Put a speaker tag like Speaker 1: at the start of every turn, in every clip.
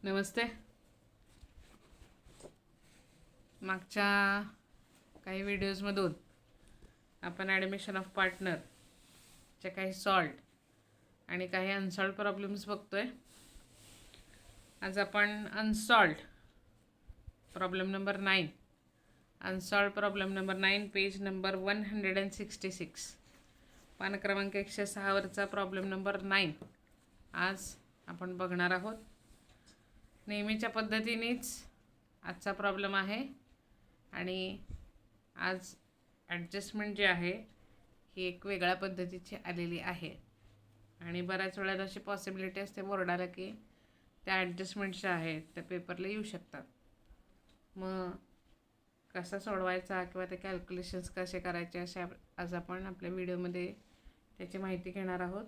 Speaker 1: नमस्ते. मागच्या काही व्हिडिओजमधून आपण ॲडमिशन ऑफ पार्टनरचे काही सॉल्ट आणि काही अनसॉल्ड प्रॉब्लेम्स बघतोय. आज आपण unsolved problem number 9, unsolved problem number 9, page number 166, पान क्रमांक 106 वरचा प्रॉब्लेम नंबर 9 आज आपण बघणार आहोत. नेहमीच्या पद्धतीनेच आजचा प्रॉब्लेम आहे आणि आज ॲडजस्टमेंट जी आहे ही एक वेगळ्या पद्धतीची आलेली आहे आणि बऱ्याच वेळा अशी पॉसिबिलिटी असते बोर्डाला की त्या ॲडजस्टमेंट्स आहेत त्या पेपरला येऊ शकतात. मग कसा सोडवायचा किंवा ते कॅल्क्युलेशन्स कसे करायचे असे आज आपण आपल्या व्हिडिओमध्ये त्याची माहिती घेणार आहोत.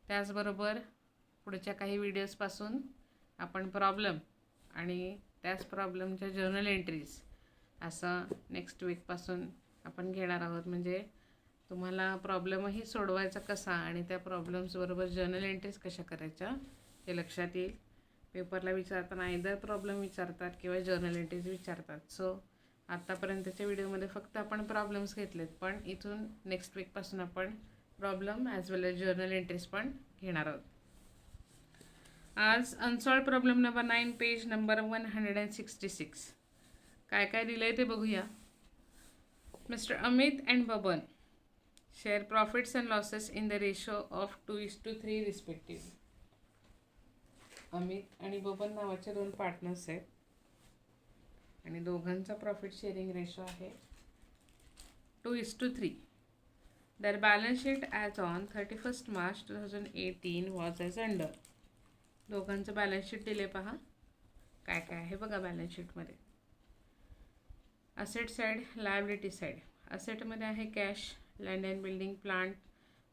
Speaker 1: त्याचबरोबर पुढच्या काही व्हिडिओजपासून आपण प्रॉब्लेम आणि त्याच प्रॉब्लेमच्या जर्नल एंट्रीज असं नेक्स्ट वीकपासून आपण घेणार आहोत. म्हणजे तुम्हाला प्रॉब्लेमही सोडवायचा कसा आणि त्या प्रॉब्लेम्सबरोबर जर्नल एंट्रीज कशा करायच्या हे लक्षात येईल. पेपरला विचारताना आयदर प्रॉब्लेम विचारतात किंवा जर्नल एंट्रीज विचारतात. सो आत्तापर्यंतच्या व्हिडिओमध्ये फक्त आपण प्रॉब्लेम्स घेतलेत, पण इथून नेक्स्ट वीकपासून आपण प्रॉब्लेम ॲज वेल एज जर्नल एंट्रीज पण घेणार आहोत. आज अनसॉल्ड प्रॉब्लेम नंबर 9, पेज नंबर 166. काय काय दिलं आहे ते बघूया. Mister Amit and Baban share profits and losses in the ratio of 2:3 respective. Amit आणि बबन नावाचे 2 पार्टनर्स आहेत आणि दोघांचा प्रॉफिट शेअरिंग रेशो आहे 2:3. दर balance sheet as on 31 March 2018 was as under. दोघांचं बॅलन्स शीट दिले पहा. काय काय आहे बघा बॅलन्स शीटमध्ये. Asset side, liability side. असेटमध्ये आहे cash, land and building, plant,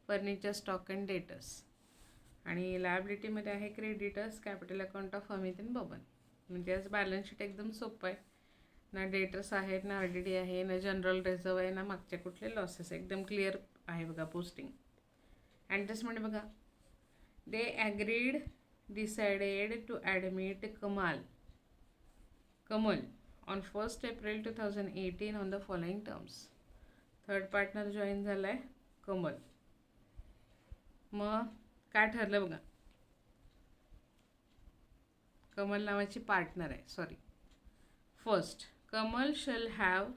Speaker 1: furniture, stock and debtors. आणि लायबिलिटीमध्ये आहे creditors, capital account of Amit and Baban. म्हणजे आज बॅलन्स शीट एकदम सोपं आहे. ना डेटर्स आहेत, ना RDD आहे, ना जनरल रिझर्व आहे, ना मागचे कुठले लॉसेस. एकदम क्लिअर आहे बघा पोस्टिंग. ॲडजस्टमेंट बघा. दे agreed decided to admit Kamal on 1st April 2018 on the following terms. Third partner join झाला आहे कमल. मग काय ठरलं बघा. कमल नावाची पार्टनर आहे. Sorry, first, Kamal shall have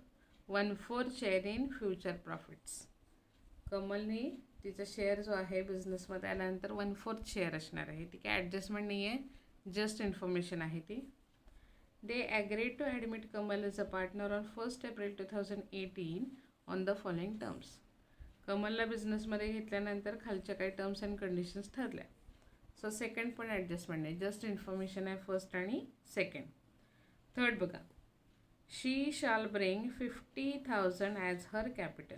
Speaker 1: 1/4 share in future profits. कमलनी तिचा शेअर जो आहे बिझनेसमध्ये आल्यानंतर 1/4 शेअर असणार आहे. ती काय ॲडजस्टमेंट नाही आहे, जस्ट इन्फॉर्मेशन आहे ती. They agreed to admit Kamal as a partner on 1st April 2018 on the following terms. कमलला बिझनेसमध्ये घेतल्यानंतर खालच्या काही टर्म्स अँड कंडिशन्स ठरल्या. सो सेकंड पण ॲडजस्टमेंट नाही, जस्ट इन्फॉर्मेशन आहे फर्स्ट आणि सेकंड. थर्ड बघा. शी शाल ब्रिंग 50,000 ॲज हर कॅपिटल.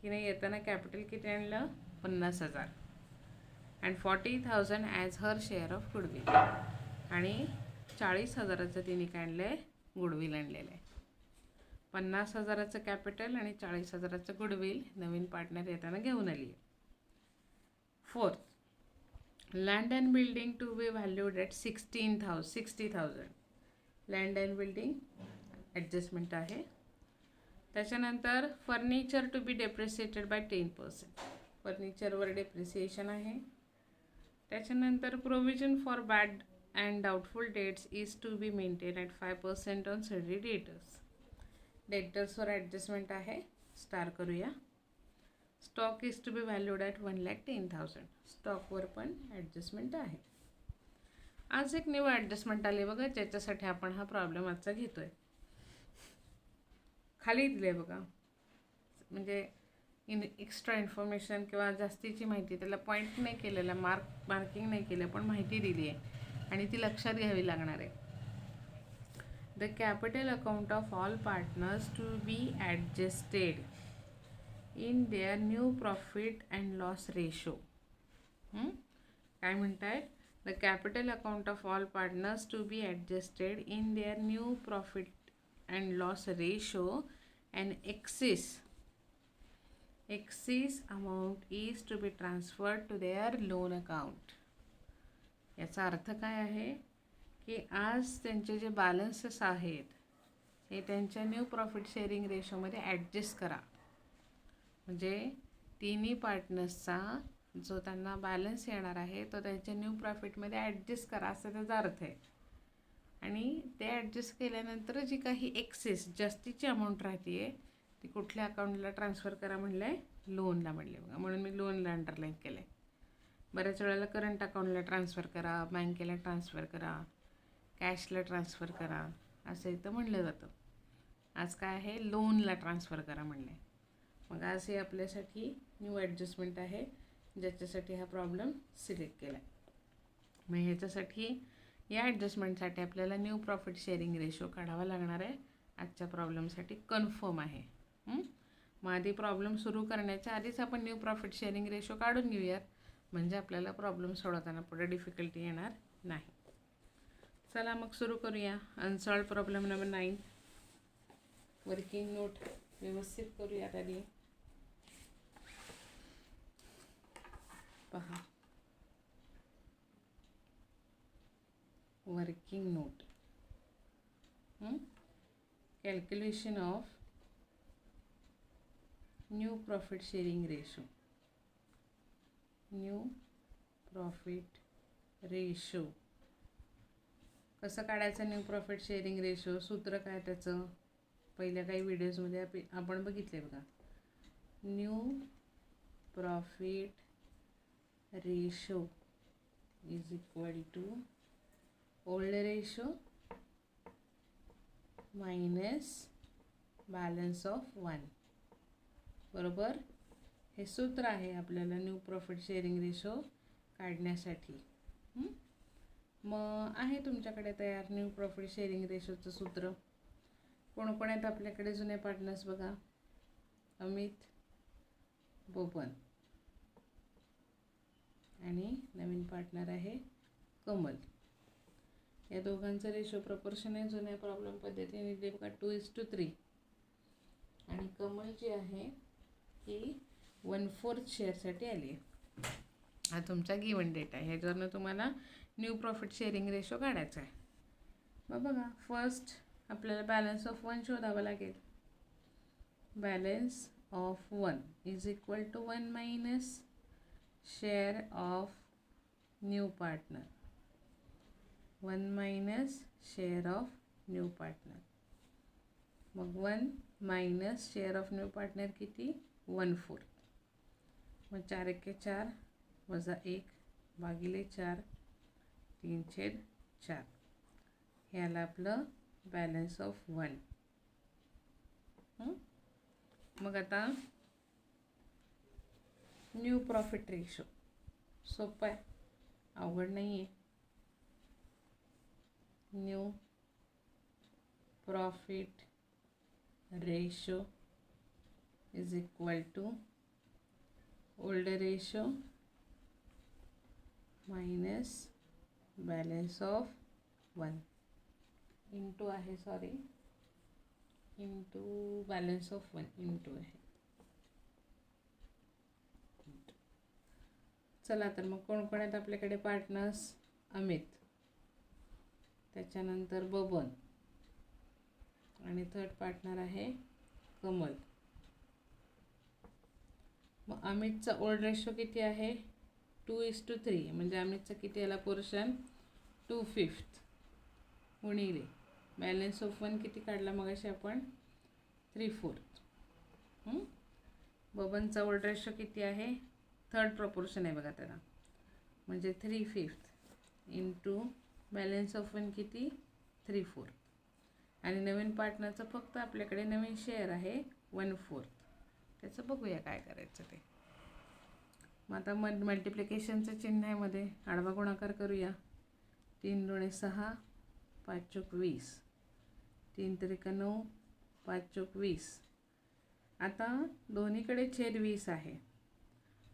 Speaker 1: तिने येताना कॅपिटल किती आणलं? 50,000. And 40,000 as her share of goodwill. आणि 40,000चं तिने काय आणलं आहे? गुडविल आणलेलं आहे. 50,000चं कॅपिटल आणि 40,000चं गुडविल नवीन पार्टनर येताना घेऊन आली आहे. Fourth, land and building to be valued at 60,000. Land and building adjustment आहे. त्याच्यानंतर furniture to be depreciated by 10%. फर्निचरवर डेप्रिसिएशन आहे. त्याच्यानंतर provision for bad and doubtful debts is to be maintain at 5% on sundry debtors. डेटर्सवर adjustment आहे. Start करूया. Stock is to be valued at 1,10,000. स्टॉकवर पण ॲडजस्टमेंट आहे. आज एक न्यू ॲडजस्टमेंट आली बघा, ज्याच्यासाठी आपण हा प्रॉब्लेम आजचा घेतो आहे. खाली दिले बघा. म्हणजे एक्स्ट्रा इन्फॉर्मेशन किंवा जास्तीची माहिती, त्याला पॉईंट नाही केलेला, मार्किंग नाही केलं, पण माहिती दिली आहे आणि ती लक्षात घ्यावी लागणार आहे. The capital account of all partners to be adjusted in their new profit and loss ratio. काय म्हणतायत? The capital account of all partners to be adjusted in their new profit and loss ratio and excess amount is to be transferred to their loan account. याचा अर्थ काय आहे की आज त्यांचे जे बॅलन्सेस आहेत हे त्यांच्या न्यू प्रॉफिट शेअरिंग रेशोमध्ये ॲडजस्ट करा. म्हणजे तिन्ही पार्टनर्सचा जो त्यांना बॅलन्स येणार आहे तो त्यांच्या न्यू प्रॉफिटमध्ये ॲडजस्ट करा असा त्याचा अर्थ आहे. आणि ते ॲडजस्ट केल्यानंतर जी काही एक्सेस जास्तीची अमाऊंट राहते आहे ती कुठल्या अकाउंटला ट्रान्सफर करा म्हणलं आहे, लोनला म्हणले बघा. म्हणून मी लोनला अंडरलाईन केलं आहे. बऱ्याच वेळेला करंट अकाउंटला ट्रान्सफर करा, बँकेला ट्रान्सफर करा, कॅशला ट्रान्सफर करा असं इथं म्हणलं जातं. आज काय आहे, लोनला ट्रान्सफर करा म्हणलं आहे. मग आज हे आपल्यासाठी न्यू ॲडजस्टमेंट आहे ज्याच्यासाठी हा प्रॉब्लेम सिलेक्ट केला आहे. मग ह्याच्यासाठी या ॲडजस्टमेंटसाठी आपल्याला न्यू प्रॉफिट शेअरिंग रेशो काढावा लागणार आहे. आजच्या प्रॉब्लेमसाठी कन्फर्म आहे. मग आधी प्रॉब्लेम सुरू करण्याच्या आधीच आपण न्यू प्रॉफिट शेअरिंग रेशो काढून घेऊयात, म्हणजे आपल्याला प्रॉब्लेम सोडवताना पुढे डिफिकल्टी येणार नाही. चला मग सुरू करूया. Unsolved problem number 9. Working note व्यवस्थित करूयात आधी. पहा, working note, calculation of new profit sharing ratio. New profit ratio कसं काढायचं? न्यू प्रॉफिट शेअरिंग रेशो सूत्र काय त्याचं पहिल्या काही व्हिडिओजमध्ये आपण बघितले बघा. New profit ratio is equal to old ratio minus balance of 1. बरोबर, हे सूत्र आहे आपल्याला न्यू प्रॉफिट शेअरिंग रेशो काढण्यासाठी. मग आहे तुमच्याकडे तयार न्यू प्रॉफिट शेअरिंग रेशोचं सूत्र. कोण कोण आहेत आपल्याकडे जुने पार्टनर्स बघा? अमित, बोबन आणि नवीन पार्टनर आहे कमल. या दोघांचं रेशो प्रपोर्शन आहे जुन्या प्रॉब्लेम पद्धतीने दिले बघा 2:3. आणि कमल जी आहे ती 1/4 शेअरसाठी आली आहे. हा तुमचा गिवन डेटा आहे. ह्याच्यावरनं तुम्हाला न्यू प्रॉफिट शेअरिंग रेशो काढायचा आहे. मग बघा, फर्स्ट आपल्याला बॅलन्स ऑफ 1 शोधावं लागेल. Balance of 1 is equal to 1 minus share of new partner. 1 minus share of new partner. मग 1 minus share of new partner किती? 1/4. मग 4 एके 4 वजा 1 भागिले 4 3/4. हे आलं आपलं बॅलन्स ऑफ 1. मग आता न्यू प्रॉफिट रेशो सोपं आहे, अवघड नाही आहे. New profit ratio is equal to old ratio minus balance of 1 into आहे, sorry, into balance of 1 into आहे. चला तर मग कोण कोण आहेत आपल्याकडे पार्टनर्स? अमित, त्याच्यानंतर बबन आणि थर्ड पार्टनर आहे कमल. मग अमितचा ओल्ड रेशो किती आहे? 2:3. म्हणजे अमितचा किती आला पोर्शन? 2/5 गुणिले बॅलन्स ऑफ 1 किती काढला मग अशी आपण? 3/4. बबनचा ओल्ड रेशो किती आहे? थर्ड प्रपोर्शन आहे बघा त्याला, म्हणजे 3/5 इंटू बॅलन्स ऑफ 1 किती? 3/4. आणि नवीन पार्टनरचं फक्त आपल्याकडे नवीन शेअर आहे 1/4. त्याचं बघूया काय करायचं ते. मग आता मल्टिप्लिकेशनचं चिन्ह आहे मध्ये आडवा गुणाकार करूया. 3 दुणे 6 5 चोक 20 3 त्रिक 9 5 चोक 20. आता दोन्हीकडे छेद 20 आहे.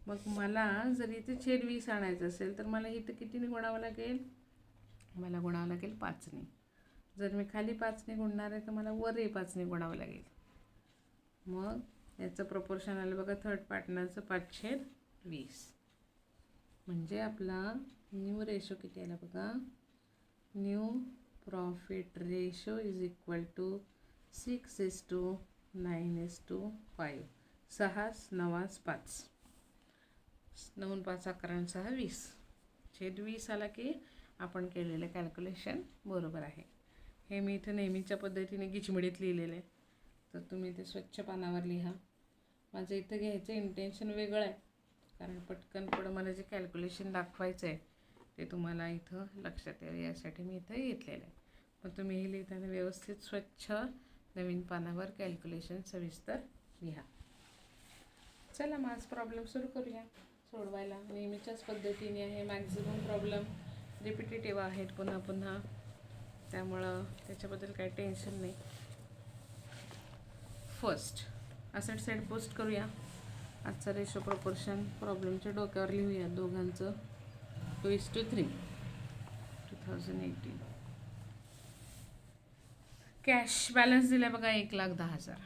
Speaker 1: मग मला जर इथे छेद 20 आणायचं असेल तर मला इथं कितीने गुणावं लागेल? मला गुणावं लागेल 5ने. जर मी खाली 5ने गुणणार आहे तर मला वरही 5ने गुणावं लागेल. मग याचं प्रपोर्शन आलं बघा थर्ड पार्टनरचं 5/20. म्हणजे आपला न्यू रेशो किती आला बघा. New profit ratio is equal to 6:9:5. 6 9 5. 9 5 11 6 20. छेद 20 आला की आपण केलेलं कॅल्क्युलेशन बरोबर आहे. हे मी इथं नेहमीच्या पद्धतीने गिचमिडीत लिहिलेलं आहे, तर तुम्ही ते स्वच्छ पानावर लिहा. माझं इथं घ्यायचं इंटेन्शन वेगळं आहे, कारण पटकन पुढं मला जे कॅल्क्युलेशन दाखवायचं आहे ते तुम्हाला इथं लक्षात यावं यासाठी मी इथं घेतलेलं आहे. पण तुम्ही हे लिहिताना व्यवस्थित स्वच्छ नवीन पानावर कॅल्क्युलेशन सविस्तर लिहा. चला मग आज प्रॉब्लेम सुरू करूया सोडवायला. नेहमीच्याच पद्धतीने आहे. मॅक्झिमम प्रॉब्लेम रिपिटेटिव्ह आहेत पुन्हा पुन्हा, त्यामुळं त्याच्याबद्दल काही टेन्शन नाही. फर्स्ट असेट साईड पोस्ट करूया. आजचा रेशो प्रपोर्शन प्रॉब्लेमच्या डोक्यावर लिहूया दोघांचं. 2:3 2018. कॅश बॅलन्स दिला बघा 1,10,000.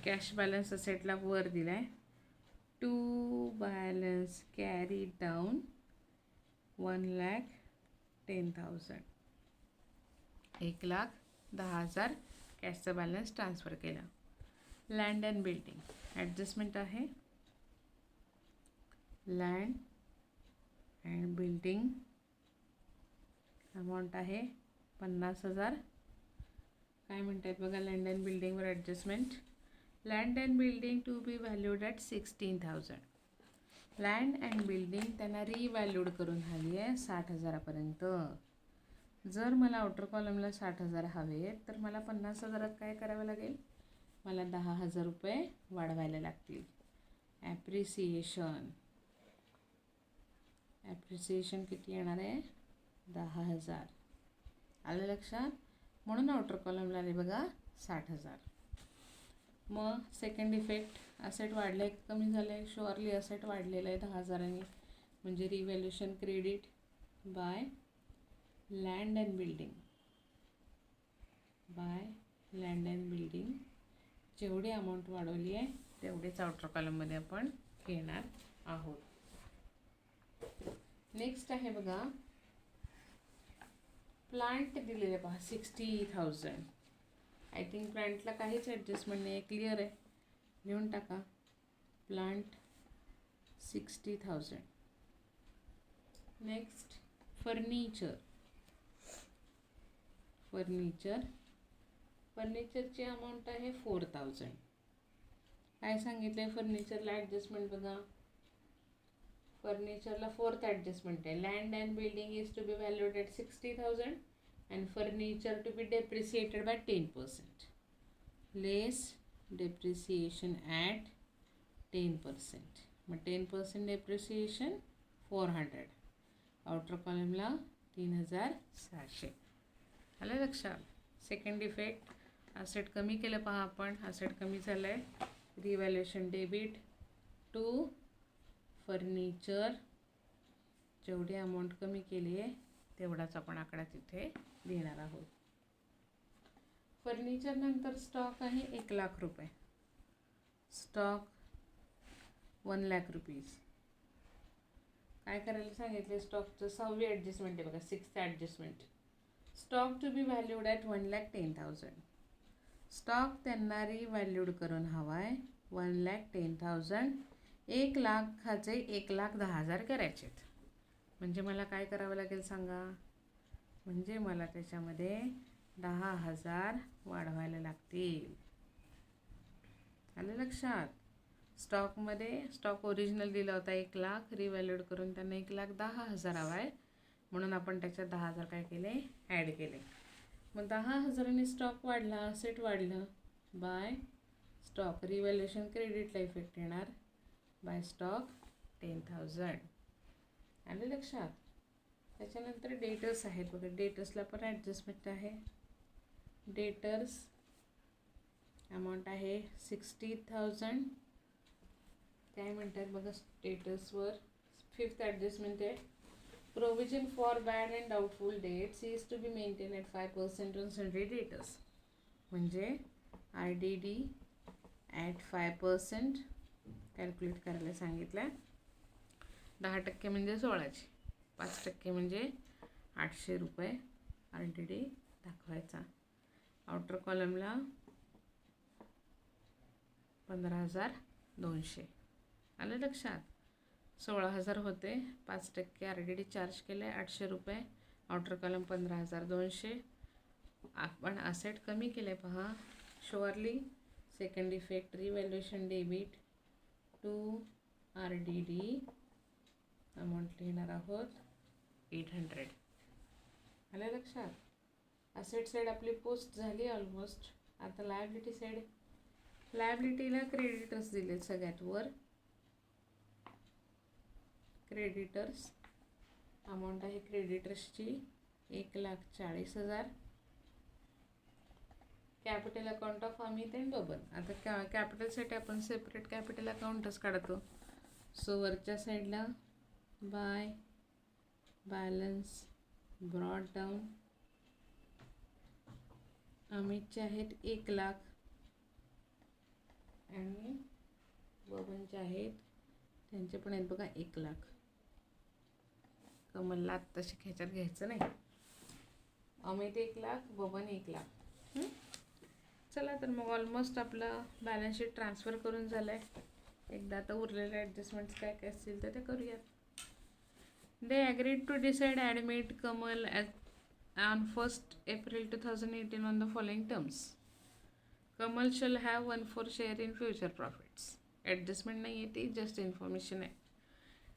Speaker 1: कॅश बॅलन्स असेटला वर दिला आहे. To balance carry down 1,10,000. 1,10,000 कॅशचा बॅलन्स ट्रान्सफर केला. लँड अँड बिल्डिंग ॲडजस्टमेंट आहे. लँड अँड बिल्डिंग अमाऊंट आहे 50,000. काय म्हणतात बघा लँड अँड बिल्डिंगवर adjustment. Land and building to be valued at 16,000. Land and building त्यांना रिव्हॅल्यूड करून हवी आहे 60,000पर्यंत. जर मला आउटर कॉलमला 60,000 हवे तर मला 50,000 काय करावं लागेल, मला 10,000 रुपये वाढवायला लागतील. ॲप्रिसिएशन किती येणार आहे, 10,000. आलं लक्षात. म्हणून आउटर कॉलमला आले बघा 60,000. मग सेकंड इफेक्ट, असेट वाढलं आहे कमी झालं आहे. शुअरली असेट वाढलेलं आहे 10,000. म्हणजे revaluation credit by land and building. जेवढी अमाऊंट वाढवली आहे तेवढेच आउटर कॉलममध्ये आपण घेणार आहोत. नेक्स्ट आहे बघा प्लांट दिलेले पहा 60,000. आय थिंक प्लांटला काहीच ॲडजस्टमेंट नाही आहे, क्लिअर आहे. लिहून टाका प्लांट 60,000. नेक्स्ट फर्निचरची अमाऊंट आहे 4,000. काय सांगितलं आहे फर्निचरला ॲडजस्टमेंट बघा. फर्निचरला 4th ॲडजस्टमेंट आहे. Land and building is to be valued at 60,000 and furniture to be depreciated by 10%. Less depreciation at 10%. मग 10% डेप्रिसिएशन 400. आउटर कॉलमला 3,600. आलं लक्षात. सेकंड इफेक्ट, असेट कमी केलं पहा आपण. असेट कमी झालं आहे. Revaluation debit to furniture. जेवढी अमाऊंट कमी केली आहे तेवढाच आपण आकडा तिथे देणार आहोत. फर्निचर नंतर स्टॉक आहे 1,00,000 रुपये. Stock 1,00,000 rupees. काय करायला सांगितले स्टॉकचं 6वी ॲडजस्टमेंट आहे बघा, 6th adjustment. Stock to be valued at 1,10,000. Stock त्यांना रिव्हॅल्यूड करून हवा आहे 1,10,000. 1,00,000चे 1,10,000 करायचे आहेत. म्हणजे मला काय करावं लागेल सांगा, म्हणजे मला त्याच्यामध्ये 10,000 वाढवायला लागतील. आलं लक्षात. स्टॉक ओरिजिनल दिला होता 1,00,000, रिव्हॅल्यूड करून त्यांना 1,10,000 हवा आहे. म्हणून आपण त्याच्यात 10,000 काय केले, ॲड केले. मग 10,000 स्टॉक वाढला, असेट वाढलं बाय स्टॉक. रिव्हॅल्युएशन क्रेडिटला इफेक्ट येणार बाय स्टॉक 10,000. आलं लक्षात. त्याच्यानंतर डेटर्स आहेत बघा. डेटर्सला पण ॲडजस्टमेंट आहे. डेटर्स अमाऊंट आहे 60,000. काय म्हणतात बघा डेटर्सवर 5th ॲडजस्टमेंट आहे. Provision for bad and doubtful debts is to be maintain at 5% on sundry debtors. म्हणजे RDD ॲट 5% कॅल्क्युलेट करायला सांगितलं आहे. 10% म्हणजे 16चे 5% म्हणजे 800 रुपये RDD दाखवायचा. आउटर कॉलमला 15,200. आलं लक्षात? 16,000 होते, 5% RDD चार्ज केले 800 रुपये, आउटर कॉलम 15,200. आपण असेट कमी केले पहा. Surely second effect revaluation debit to RDD amount लिहिणार आहोत 800. आलं लक्षात? असेट साईड आपली पोस्ट झाली ऑलमोस्ट. आता लायबिलिटी साईड. लायबिलिटीला क्रेडिटर्स दिले सगळ्यात वर. क्रेडिटर्स अमाऊंट आहे क्रेडिटर्सची 1,40,000. Capital account of Amit and Baban. आता कॅपिटलसाठी आपण सेपरेट कॅपिटल अकाउंटच काढतो. सो वरच्या साईडला बाय बॅलन्स ब्रॉड डाऊन अमितचे आहेत 1,00,000 आणि बबनचे आहेत, त्यांचे पण आहेत बघा 1,00,000. कमलला आत्ताशी ह्याच्यात घ्यायचं नाही. अमित 1,00,000, बबन 1,00,000. चला तर मग ऑलमोस्ट आपलं बॅलन्स शीट ट्रान्सफर करून झालं आहे. एकदा आता उरलेले ॲडजस्टमेंट्स काय काय असतील तर ते करूयात. They agreed to decide admit Kamal on 1st April 2018 on the following terms. Kamal shall have 1/4 share in future profits. Adjustment नाही आहे ती, जस्ट इन्फॉर्मेशन आहे.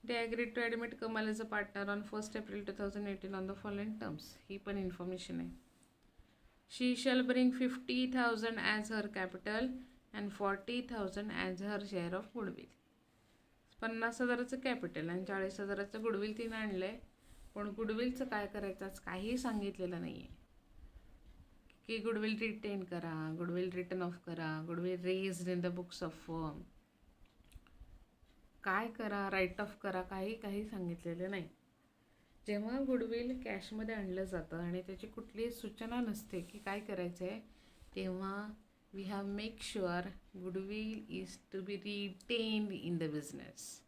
Speaker 1: They agreed to admit Kamal as a partner on 1st April 2018 on the following terms. ही पण information आहे. She shall bring 50,000 as her capital and 40,000 as her share of goodwill. 50,000चं capital आणि 40,000चं goodwill तिने आणलं आहे. पण गुडविलचं काय करायचं आज काही सांगितलेलं नाही आहे की गुडविल रिटेन करा, गुडविल रिटर्न ऑफ करा, goodwill raised in the books of firm, काय करा, राईट ऑफ करा, काही सांगितलेलं नाही. जेव्हा गुडविल कॅशमध्ये आणलं जातं आणि त्याची कुठलीही सूचना नसते की काय करायचं आहे, तेव्हा we have make sure goodwill is to be retained in the business.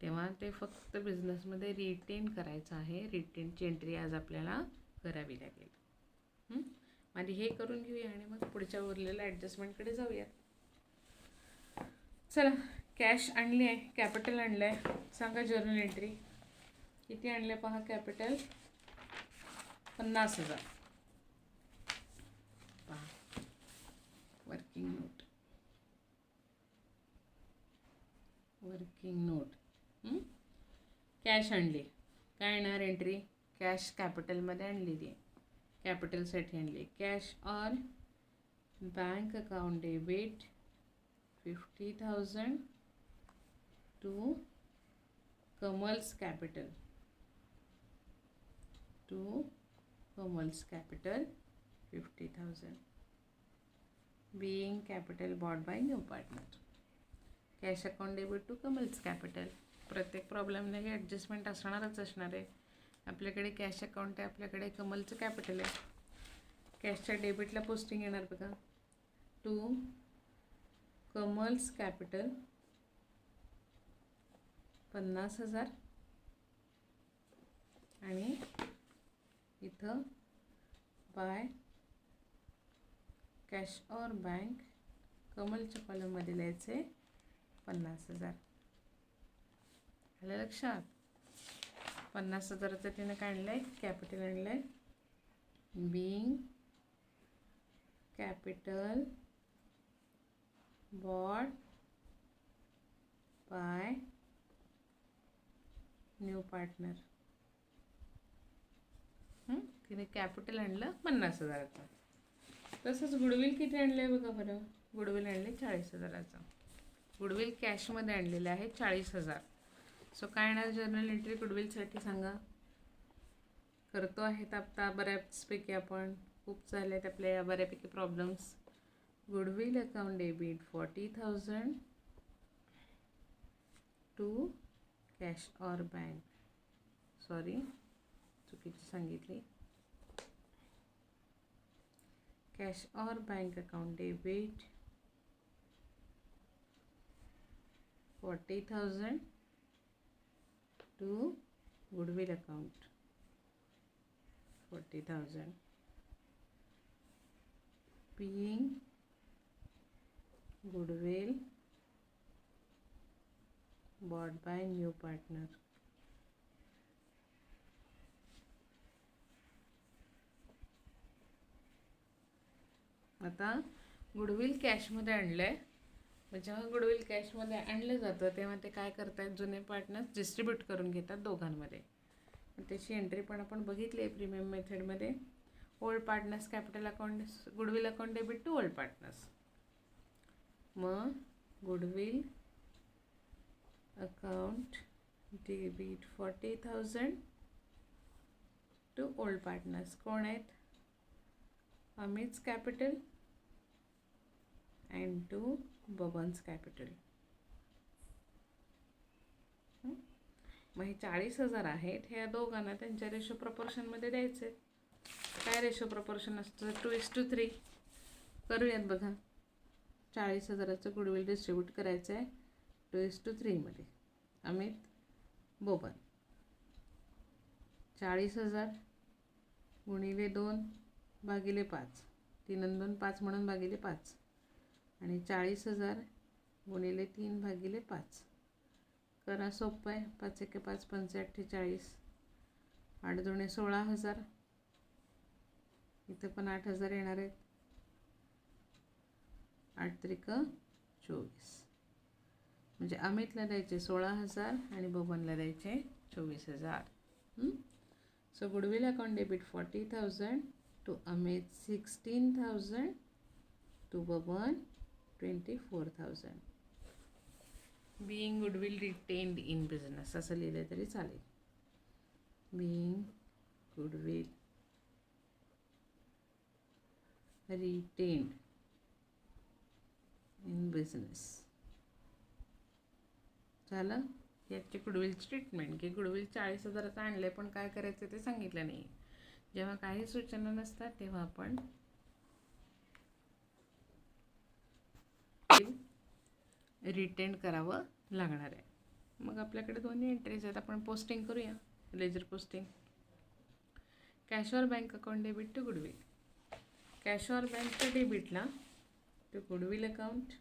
Speaker 1: तेव्हा ते फक्त बिझनेसमध्ये रिटेन करायचं आहे. रिटेनची एंट्री आज आपल्याला करावी लागेल. आणि हे करून घेऊया आणि मग पुढच्या उरलेल्या ॲडजस्टमेंटकडे जाऊया. चला, कॅश आणली आहे, कॅपिटल आणलं आहे. सांगा जर्नल एंट्री किती आणले पहा. कॅपिटल 50,000. पहा working note, working note. Cash आणली, काय येणार एंट्री. कॅश कॅपिटलमध्ये आणलेली आहे, कॅपिटलसाठी आणली. Cash on bank account debit 50,000 to Kamal's capital, to Kamal's capital 50,000 being capital bought by new partner. Cash account debit to Kamal's capital. प्रत्येक प्रॉब्लेमला हे ॲडजस्टमेंट असणारच असणार आहे. आपल्याकडे कॅश अकाउंट आहे, आपल्याकडे कमलचं कॅपिटल आहे. कॅशच्या डेबिटला पोस्टिंग येणार बघा, टू कमल्स कॅपिटल 50,000 आणि इथं बाय कॅश और बँक कमलच्या कॉलममध्ये लिहायचे 50,000. आलं लक्षात. 50,000चं तिने काढलं आहे, कॅपिटल आणलं आहे. Being capital bought by new partner. तिने कॅपिटल आणलं 50,000चं. तसंच गुडविल किती आणलं आहे बघा बरं. गुडविल आणले 40,000चं. गुडविल कॅशमध्ये आणलेलं आहे 40,000. सो काय येणार जर्नल एंट्री गुडविलसाठी सांगा. करतो आहेत आता बऱ्याचपैकी आपण, खूप झाले आहेत आपल्या या बऱ्यापैकी problems. Goodwill account debit 40,000 to cash और बँक. सॉरी, चुकीची सांगितली. कॅश और bank account debit 40,000 to goodwill account 40,000. Being goodwill bought by new partner. आता गुडविल कॅशमध्ये आणलं आहे. जेव्हा गुडविल कॅशमध्ये आणलं जातं तेव्हा ते काय करतात, जुने पार्टनर्स डिस्ट्रीब्यूट करून घेतात दोघांमध्ये. त्याची एंट्री पण आपण बघितली आहे प्रीमियम मेथडमध्ये. Old partners capital account, goodwill account debit to old partners. मग goodwill account debit 40,000 to old partners. कोण आहेत? Amit's capital and to Baban's capital. मग हे 40,000 आहेत, ह्या दोघांना त्यांच्या रेशो प्रपोर्शनमध्ये द्यायचे. काय रेशो प्रपोर्शन असतं? 2:3. करूयात बघा. 40,000चं गुडविल डिस्ट्रीब्यूट करायचं आहे 2:3 मध्ये. अमित, बोबन. 40,000 गुणिले 2 भागिले 5. 3 आणि 2 5 म्हणून भागिले 5. आणि 40,000 गुणिले 3 भागिले 5. करा, सोपं आहे. 5 एके 5 45. 8 दुणे 16,000. इथं पण 8,000 येणार आहेत. 8 त्रिक 24. म्हणजे अमितला द्यायचे 16,000 आणि बबनला द्यायचे 24,000. So goodwill account debit 40,000 to Amit 16,000 to Baban 24,000. Being goodwill retained in business असं लिहिलं तरी चालेल. Being goodwill retained in business. झालं. याची गुडविलची ट्रीटमेंट की गुडविल 40,000चं आणलं पण काय करायचं ते सांगितलं नाही. जेव्हा काही सूचना नसतात तेव्हा आपण रिटेन करावं लागणार आहे. मग आपल्याकडे दोन्ही एंट्रीज आहेत. आपण पोस्टिंग करूया. Ledger posting. Cash or bank account debit to goodwill. Cash or बँकच्या डेबिटला to goodwill account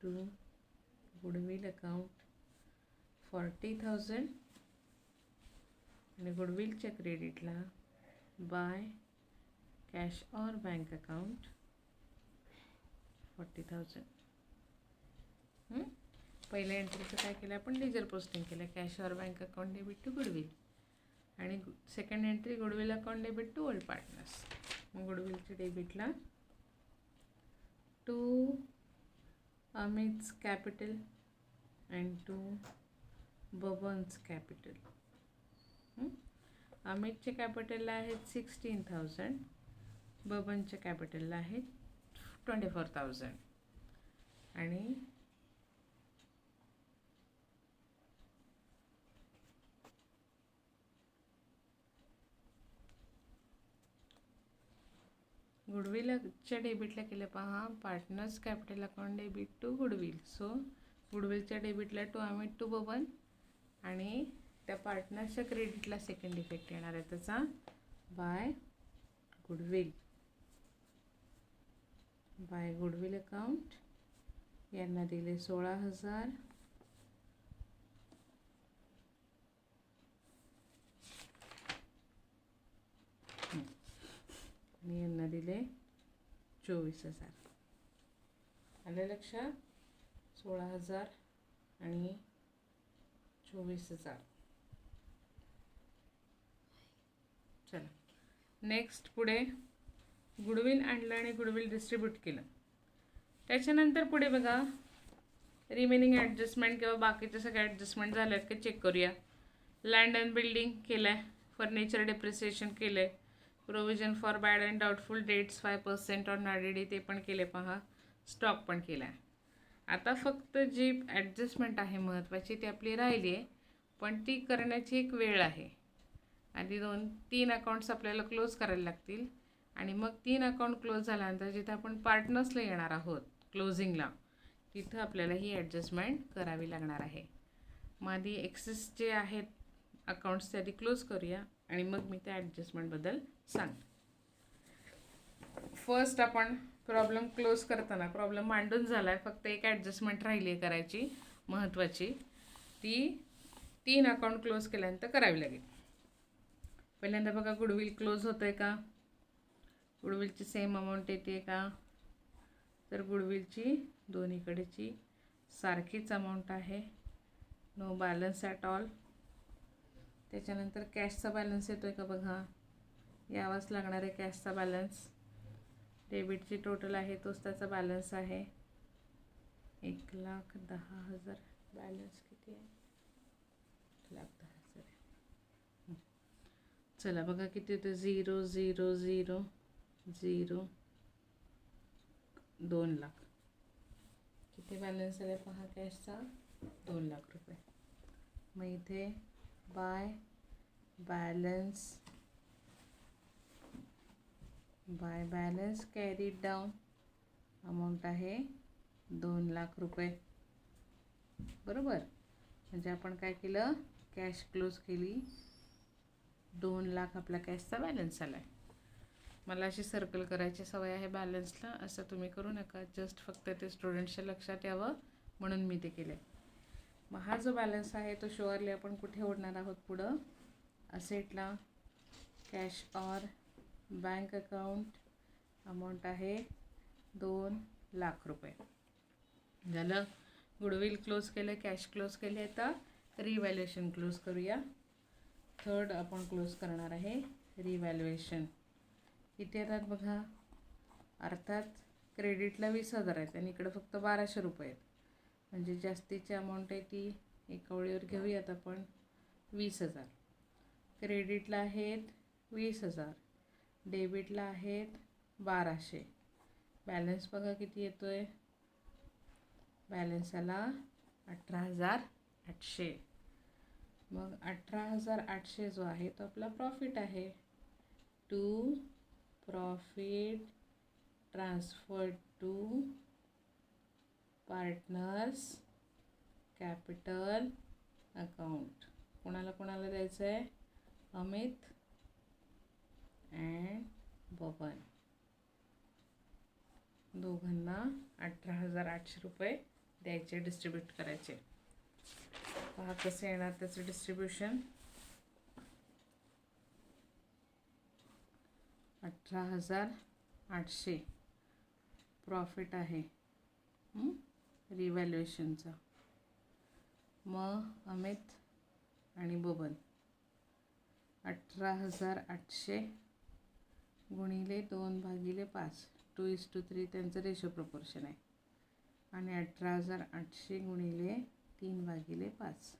Speaker 1: to goodwill account 40,000 आणि गुडविलच्या क्रेडिटला by cash or bank account 40,000. पहिल्या एंट्रीचं काय केलं आपण? लेजर पोस्टिंग केलं. Cash or bank account debit to goodwill. आणि second entry goodwill account debit to old partners. मग गुडविलच्या डेबिटला to Amit's capital and to Baban's capital. अमितच्या कॅपिटलला आहेत 16,000, बबनच्या कॅपिटलला आहेत 24,000. आणि गुडविलच्या डेबिटला केलं पहा. Partners capital account debit to goodwill. So गुडविलच्या डेबिटला टू अमित टू बबन आणि त्या पार्टनर्सच्या क्रेडिटला सेकंड इफेक्ट येणार आहे त्याचा by goodwill. By goodwill account यांना दिले 16,000 आणि यांना दिले 24,000. आलं लक्षात? 16,000 आणि 24,000. चला नेक्स्ट. पुढे गुडविल आणलं आणि गुडविल डिस्ट्रीब्यूट केलं. त्याच्यानंतर पुढे बघा रिमेनिंग ॲडजस्टमेंट किंवा बाकीचे सगळे ॲडजस्टमेंट झाले आहेत का चेक करूया. लँड अँड बिल्डिंग केलं आहे. फर्निचर डेप्रिसिएशन केलं आहे. Provision for bad and doubtful debts 5% on RDD ते पण केले पहा. स्टॉक पण केला आहे. आता फक्त जी ॲडजस्टमेंट आहे महत्त्वाची ती आपली राहिली आहे, पण ती करण्याची एक वेळ आहे. आधी 2-3 अकाउंट्स आपल्याला क्लोज करायला लागतील आणि मग 3 अकाउंट क्लोज झाल्यानंतर जिथे आपण पार्टनर्सला येणार आहोत क्लोजिंगला तिथं आपल्याला ही ॲडजस्टमेंट करावी लागणार आहे. मग आधी एक्सेस जे आहेत अकाउंट्स ते आधी क्लोज करूया आणि मग मी त्या ॲडजस्टमेंटबद्दल सांगते. फर्स्ट आपण प्रॉब्लेम क्लोज करताना प्रॉब्लेम मांडून झाला आहे, फक्त एक ॲडजस्टमेंट राहिली आहे करायची महत्त्वाची. ती 3 अकाउंट क्लोज केल्यानंतर करावी लागेल. पहिल्यांदा बघा गुडविल क्लोज होतं आहे का, गुडविलची सेम अमाऊंट येते का, तर गुडविलची दोन्हीकडेची सारखीच अमाऊंट आहे, नो बॅलन्स ॲट ऑल. त्याच्यानंतर कॅशचा बॅलन्स येतो आहे का बघा, यावाच लागणार आहे कॅशचा बॅलन्स. डेबिटची टोटल आहे तोच त्याचा बॅलन्स आहे, 1,10,000. बॅलन्स किती आहे, 1,10,000 आहे. चला बघा किती होतं, 0 0 0 0 2 लाख. किती बॅलन्स आले पहा कॅशचा, 2 लाख रुपये. मग इथे by balance carried down amount आहे 2 लाख रुपये. बरोबर, म्हणजे आपण काय केलं, कॅश क्लोज केली, 2 लाख आपला कॅशचा बॅलन्स आला आहे. मला अशी सर्कल करायची सवय आहे बॅलन्सला, असं तुम्ही करू नका, जस्ट फक्त ते स्टुडंट्सच्या लक्षात यावं म्हणून मी ते केलं. मग हा जो बॅलन्स आहे तो शुअरली आपण कुठे ओढणार आहोत पुढं, असेटला. Cash or bank account amount आहे 2 लाख रुपये. झालं, गुडविल क्लोज केलं, कॅश क्लोज केले. आता रिव्हॅल्युएशन क्लोज करूया. थर्ड आपण क्लोज करणार आहे रिव्हॅल्युएशन. किती येतात बघा, अर्थात क्रेडिटला 20,000 आहेत आणि इकडं फक्त 1,200 रुपये आहेत, म्हणजे जास्तीची अमाऊंट आहे ती एका वेळेवर घेऊयात आपण. 20,000 क्रेडिटला आहेत, 20,000 डेबिटला आहेत 1,200. बॅलन्स बघा किती येतो आहे, बॅलन्स आला 18,800. मग 18,800 जो आहे तो आपला प्रॉफिट आहे. To profit transfer to partners capital account. कोणाला कोणाला द्यायचं आहे, अमित अँड बबन, दोघांना 18,800 रुपये द्यायचे, डिस्ट्रीब्यूट करायचे. पहा कसं येणार त्याचं डिस्ट्रीब्युशन. 18,800 प्रॉफिट आहे रिव्हॅल्युएशनचा. मग अमित आणि बबन 18,800 गुणिले 2/5, 2:3 त्यांचं रेशो प्रपोर्शन आहे. आणि 18,800 गुणिले 3/5.